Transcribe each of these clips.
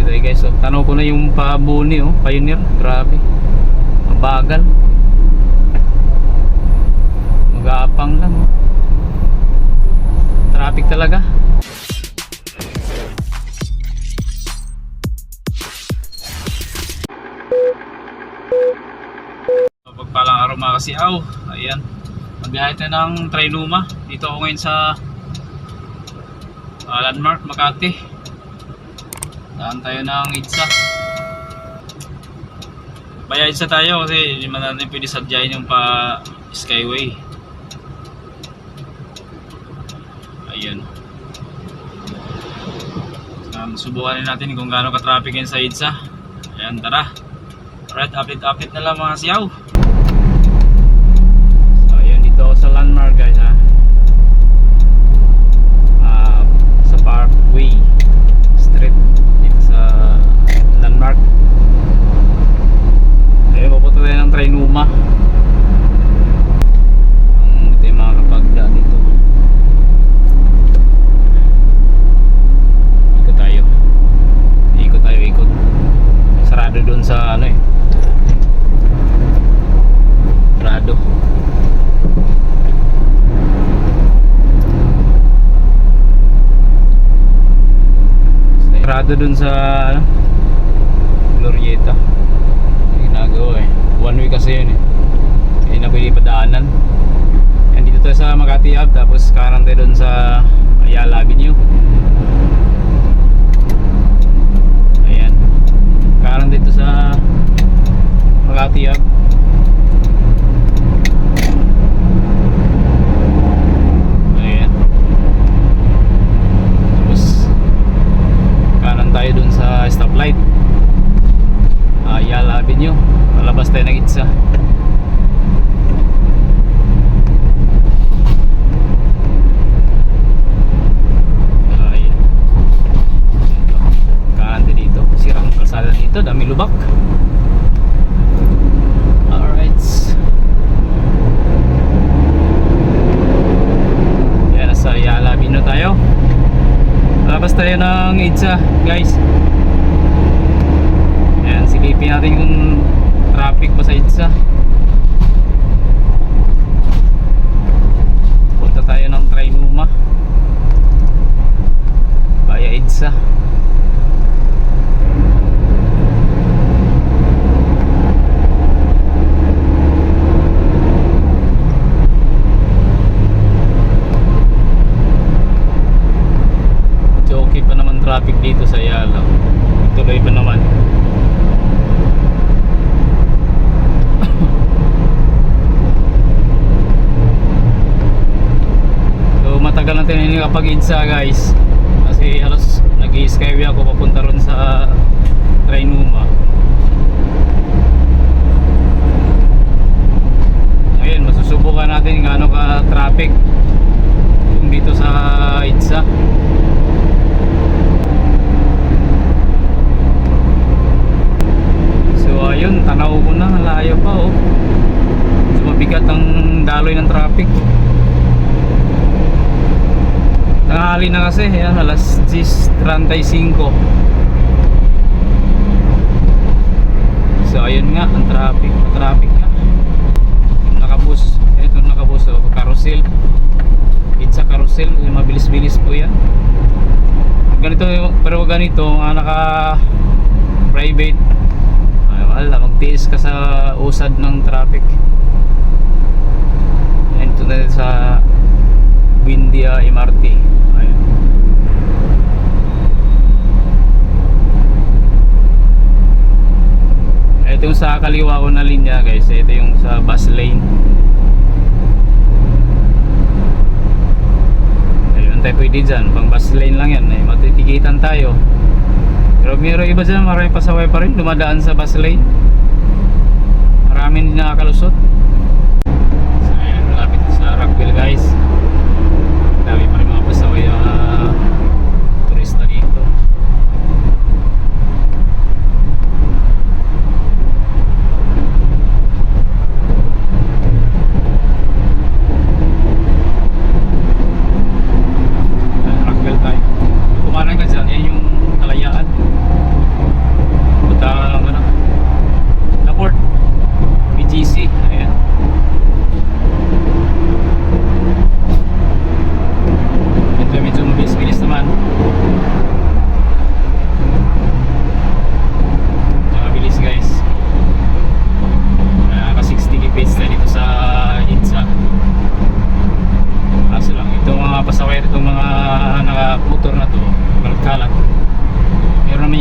tayo guys. So, tanaw ko na yung Pabuni, oh, Pioneer. Grabe, mabagal, mag-aapang lang, oh. Traffic talaga. Pagpalang araw mga kasiaw. Ayan, magbiyahe tayo ng Trinoma. Dito ako ngayon sa Landmark, Makati. Daan tayo ng EDSA. Baya EDSA tayo kasi hindi man natin pwede sadyain yung pa Skyway. Ayun. Subukan natin kung gaano ka-traffic ngayon sa EDSA. Ayan, tara. Alright, update na lang mga kasiaw. So ayun, dito ako sa Landmark guys, ha. Sa Parkway Street dito sa Landmark. Ayun, pupunta tayo ng Trinoma. Ito yung mga kapagda dito. Ikot tayo. Sarado dun sa ano eh, sarado. Sarado dun sa ano, Glorieta. Ginagawa eh, one way kasi yun eh, hindi na pwede padaanan. Yan, dito tayo sa Makati Ave, tapos kanan tayo dun sa Ayala Avenue. Ayan, kanan dito sa Makati Ave. Ayan, tapos kanan tayo dun sa stoplight, Ayala Avenue. Palabas tayo ng EDSA. Ayan, kanan tayo dito. Sirang kalsada dito, dami lubak. Alright, yan, nasa Ayala Avenue tayo. Palabas tayo ng EDSA guys. Ayan, silipin natin kung traffic ba sa EDSA. Punta tayo ng Trinoma via EDSA. Okay pa naman traffic dito sa Ayala. Tuloy pa naman. So matagal natin hindi kapag EDSA guys, kasi halos nag-skyway ako papunta ron sa Trinoma. Ngayon masusubukan natin gaano ka traffic dito sa EDSA. So ayun, tanaw ko na, layo pa oh. So mabigat ang daloy ng traffic. Tanghali na kasi, yan, alas 10:35. So ayun nga, ang traffic nga. Nakabus, ito nakabus oh, carousel. It's a carousel, mabilis-bilis po yan. Ganito, pero ganito, naka private, wala, magtiis ka sa usad ng traffic. Ayan, ito na sa Buendia MRT. Ayan. Ito yung sa kaliwa ko na linya guys. Ito yung sa bus lane. Ayun tayo pwede dyan, pang bus lane lang yan, matitikitan tayo. Pero mayroon iba dyan, marami pasaway pa rin dumadaan sa bus lane. Maraming nakakalusot. So ayan, malapit sa Rockville guys. Dami pa rin mga pasaway turista dito. Rockville tayo. Kumanan ka dyan, yan yung Kalayaan.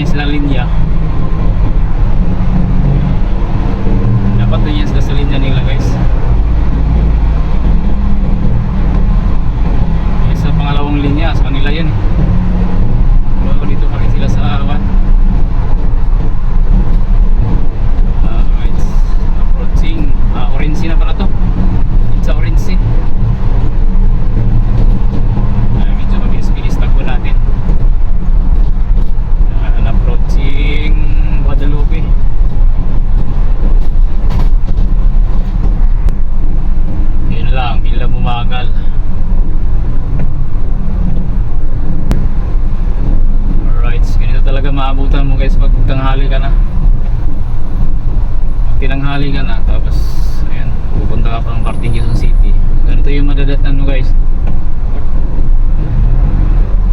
malinis na linya. Dapat na yan sa linya nila guys. Sa pangalawang linya sa kanila yan eh. Pero dito pa rin sila sa awan. Right. Approaching orange na pala to. It's orange. Medyo mabilis-bilis takbo natin. Approaching Guadalupe. Yun lang, hindi lang bumagal. Talaga maabutan mo guys pag tanghali ka na. Pag tinanghali ka na, tapos ayan, pupunta ka pang parting Quezon City. Ganito yung madadatnan mo guys.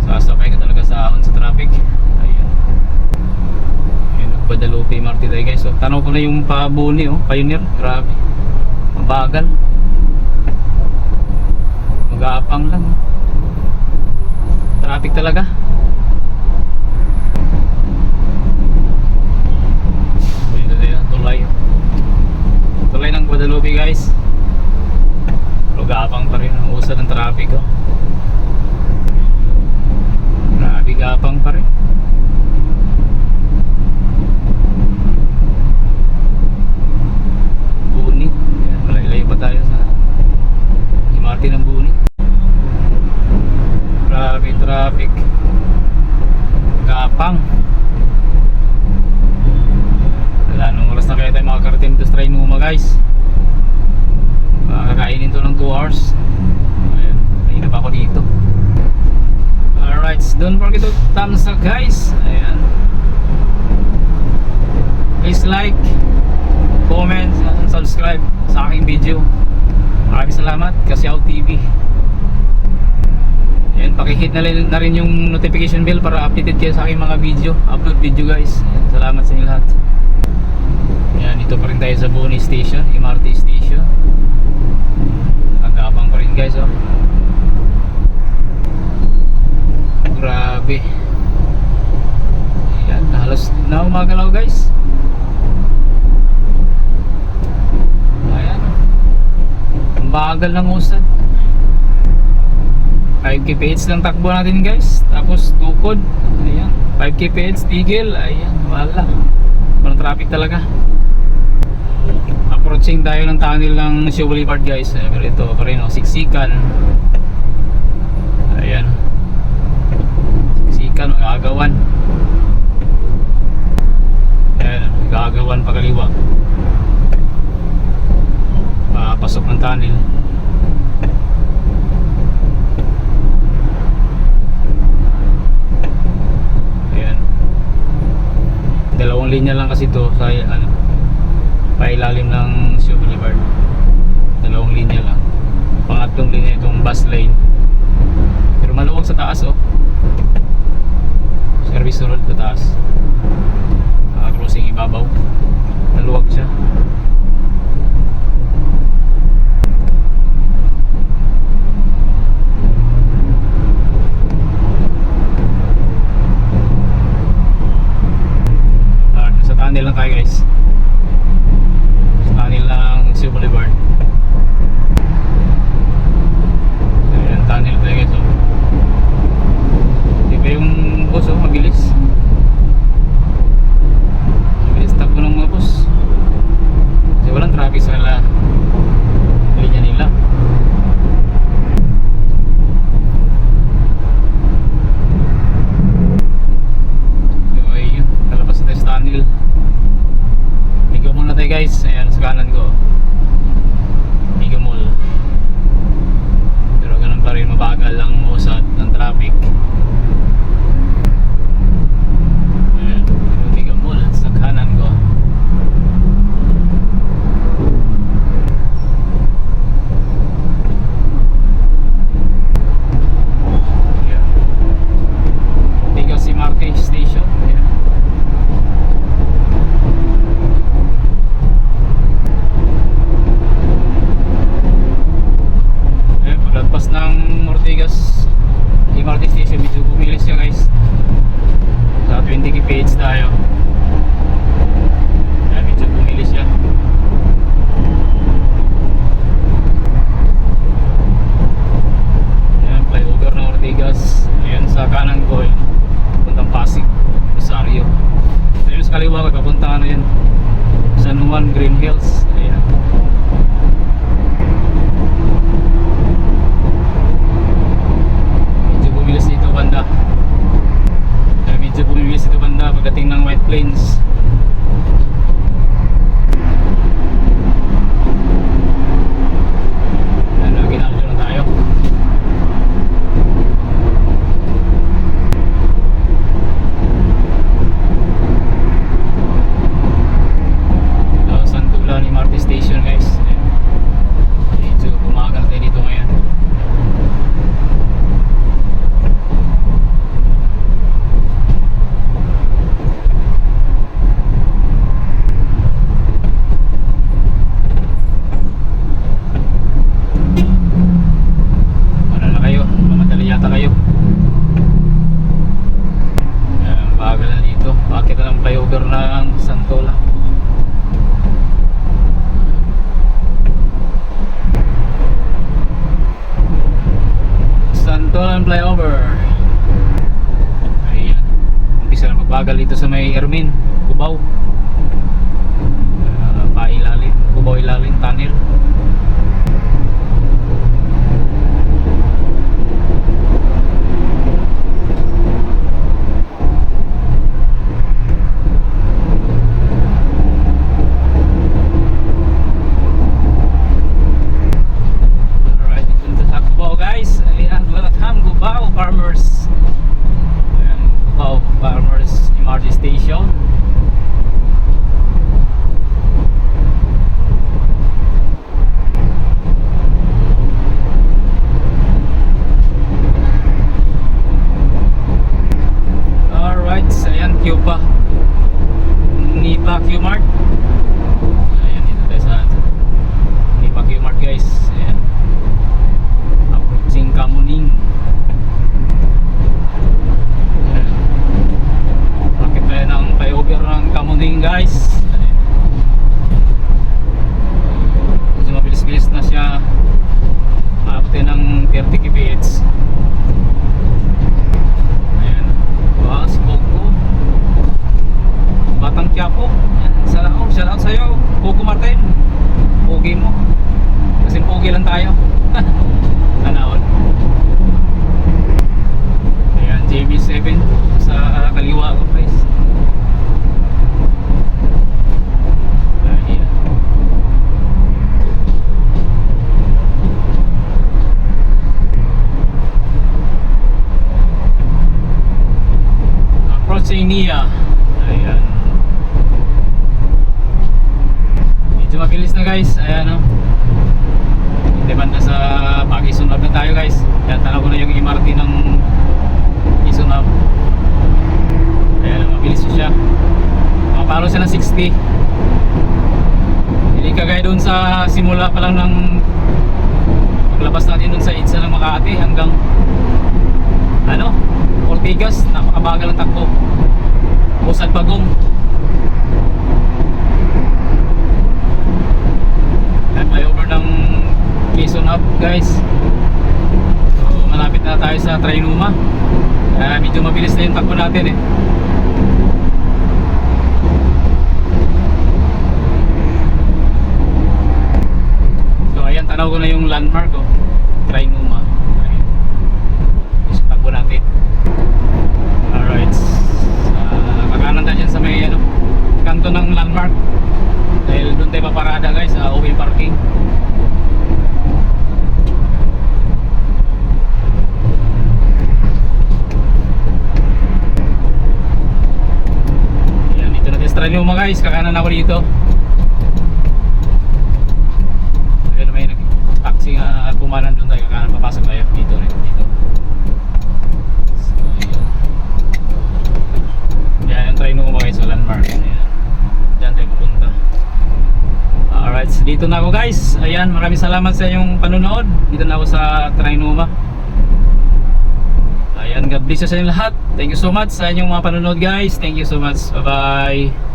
Sasakay ka talaga sa ahon sa traffic. Ayan. Ayan, Guadalupe Marte tayo guys. So, tanaw ko na yung Pabuni oh, Pioneer. Grabe. Mabagal. Mag-aapang lang oh. Traffic talaga. Tulay ng Guadalupe guys. Pero gapang pa rin ang usad ng traffic oh. Grabe gapang pa rin. Buni. Malay-layo pa tayo sa MRT ng Buni. Grabe traffic. Gapang. Anong oras na kaya tayo makakarating to Trinuma guys? Kakainin to ng 2 hours. Ayan, ayun na pa ako dito. Alright, don't forget to thumbs up guys. Ayan. Please like, comment, and subscribe sa aking video. Maraming salamat kasi Out TV. Ayan, pakihit na rin yung notification bell para updated kayo sa aking mga video, upload video guys. Ayan, salamat sa inyo lahat. Yan, dito pa rin tayo sa Buni Station, MRT Station. Agapang pa rin guys oh. Grabe. Yan, halos na umagalaw guys. Ayan. Ang bagal ng usad. 5 kph lang takbo natin guys. Tapos tukod. Ayan, 5 kph tigil. Ayan, wala. Walang traffic talaga. Approaching tayo ng tunnel ng Show Boulevard guys. Pero ito pa rin oh, siksikan. Ayan. Siksikan, magagawan. Ayan, magagawan pagaliwa. Pasok ng tunnel. Ayan. Dalawang linya lang kasi ito sa ano, pailalim ng Show Boulevard. Dalawang linya lang. Pangatlong linya itong bus lane. Pero maluwag sa taas oh. Service road sa taas. Crossing ibabaw. Maluwag siya. Sa tunnel lang tayo guys. Tunnel ng Show Boulevard. Ayan, tunnel tayo guys oh. Diba yung bus oh, mabilis. Mabilis takbo ng mga bus. Kasi walang traffic sa linya nila. Diba yun, kalabas na tayo sa tunnel. Migo muna tayo guys. Ayan, sa kanan ko Migo Mall. Pero ganun pa rin, mabagal lang usad ng traffic. Ayan, Migo Mall sa kanan ko. Ayan, Migo si Marte Station. Ayan. tayo. Kaya medyo bumili siya. Ayan, flyover ng Ortigas. Ayan, sa kanan ko yun, puntang Pasig, Rosario. Ayun sa kaliwa ko, papunta ano yun, San Juan, Green Hills. Ayan. Medyo bumilis dito banda. Medyo bumibilis dito banda pagdating ng White Plains. Ayan, ginaldo na tayo. Santulan MRT Station guys. Ayan. Medyo bumagal tayo dito ngayon. Kayo. Ayan, bagal na dito. Bakit na lang flyover ng Santolan? Santolan flyover. Ayan. Umpisa na magbagal dito sa may Ermin, Cubao. Pailalim, Cubao ilalim, tunnel. Farmers. Ayan, Cubao Farmers MRT Station. Alright, ayan, Cuba Nipa Q-Mart. Ayan, dito tayo sa Nipa Q-Mart guys. Ayan, approaching Kamuning. Ng flyover ng Kamuning guys. Medyo mabilis-bilis na siya, maabot ng 30 kph. Ayan, Baas Coco, Batang Quiapo. Shout out sa'yo Coco Martin, pogi mo kasi pogi lang tayo. Tanawan. Ayan, JB7 sa kaliwa ko guys. Nia. Ayan. Medyo mabilis na guys. Ayan o. Hindi banda sa Pag-Isunab na tayo guys. Ayan, tanaw ko na yung MRT ng Isunab. Ayan, mabilis siya. Makapalo siya ng 60. Hindi kagaya doon sa simula pa lang ng paglabas natin doon sa EDSA ng Makati hanggang ano, Ortigas. Napakabagal ang takbo. Pusad Bagong. Ayan, flyover ng Quezon Hub guys. So malapit na tayo sa Trinoma. Medyo mabilis na yung takbo natin eh. So ayan, tanaw ko na yung landmark oh, Trinoma. Ayan, yung takbo natin. Alright, kakanan tayo dyan sa may ano, kanto ng landmark. Dahil doon tayo paparada guys, OB parking. Ayan, dito natin sa Trinoma guys, kakanan ako dito. Ayan, may taxi nga pumanan doon tayo, kakanan papasok tayo dito rin, dito. Yan yung Trinoma guys sa landmark. Ayan, dyan tayo pupunta. Alright, dito na ako guys. Ayan, maraming salamat sa inyong panonood. Dito na ako sa Trinoma. Ayan, God bless sa inyong lahat. Thank you so much sa inyong mga panonood guys. Thank you so much. Bye bye.